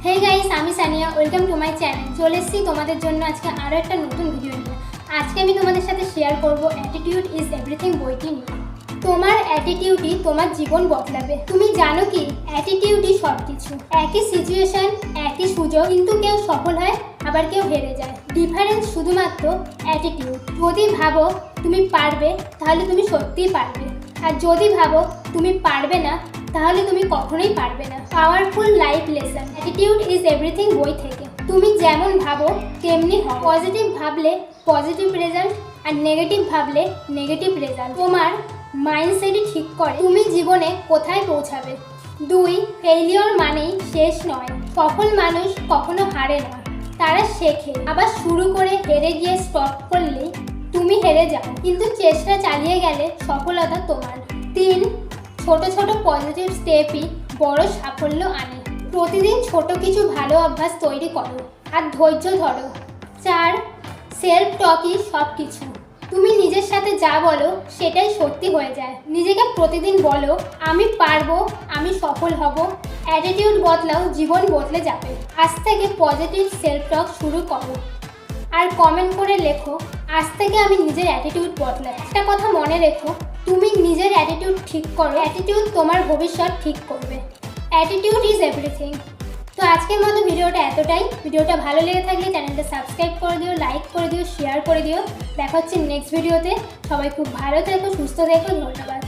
Hey guys, আমি Sania. Welcome to my channel. চলে এসেছি তোমাদের জন্য আজকে আরও একটা নতুন ভিডিও নিয়ে। আজকে আমি তোমাদের সাথে শেয়ার করব অ্যাটিটিউড ইজ এভরিথিং বইটি নিয়ে। তোমার অ্যাটিটিউডই তোমার জীবন বদলাবে। তুমি জানো কি, অ্যাটিটিউডই সব কিছু। একই সিচুয়েশন, একই সুযোগ, কিন্তু কেউ সফল হয় আবার কেউ হেরে যায়। ডিফারেন্স শুধুমাত্র অ্যাটিটিউড। যদি ভাবো তুমি পারবে, তাহলে তুমি সত্যিই পারবে। আর যদি ভাবো তুমি পারবে না, তাহলে তুমি কখনোই পারবে না। Powerful life lesson, attitude is everything বই থেকে। তুমি যেমন ভাবো তেমনি হও। পজিটিভ ভাবলে পজিটিভ রেজাল্ট, আর নেগেটিভ ভাবলে নেগেটিভ রেজাল্ট। তোমার মাইন্ডসেটই ঠিক করে তুমি জীবনে কোথায় পৌঁছাবে। 2, ফেইলিওর মানেই শেষ নয়। সফল মানুষ কখনো হারে না, তারা শেখে। আবার শুরু করে হেরে গিয়ে স্টপ করলেই তুমি হেরে যাও, কিন্তু চেষ্টা চালিয়ে গেলে সফলতা তোমার। 3, ছোট ছোট পজিটিভ স্টেপই বড় সাফল্য আনে। প্রতিদিন ছোট কিছু ভালো অভ্যাস তৈরি করো আর ধৈর্য ধরো। 4, সেলফ টকই সব কিছু। তুমি নিজের সাথে যা বলো সেটাই সত্যি হয়ে যায়। নিজেকে প্রতিদিন বলো, আমি পারবো, আমি সফল হব। অ্যাটিটিউড বদলাও, জীবন বদলে যাবে। আজ থেকে পজিটিভ সেলফ টক শুরু করো আর কমেন্ট করে লেখো, আজ থেকে আমি নিজের অ্যাটিটিউড বদলাই। একটা কথা মনে রেখো, তুমি নিজের অ্যাটিটিউড ঠিক করো, অ্যাটিটিউড তোমার ভবিষ্যৎ ঠিক করবে। Attitude is everything. তো আজকের মতো ভিডিওটা এতটাই। ভিডিওটা ভালো লেগে থাকলে চ্যানেলটা সাবস্ক্রাইব করে দিও, লাইক করে দিও, শেয়ার করে দিও। দেখা হচ্ছে নেক্সট ভিডিওতে। সবাই খুব ভালো থেকো, সুস্থ থেকো। ধন্যবাদ।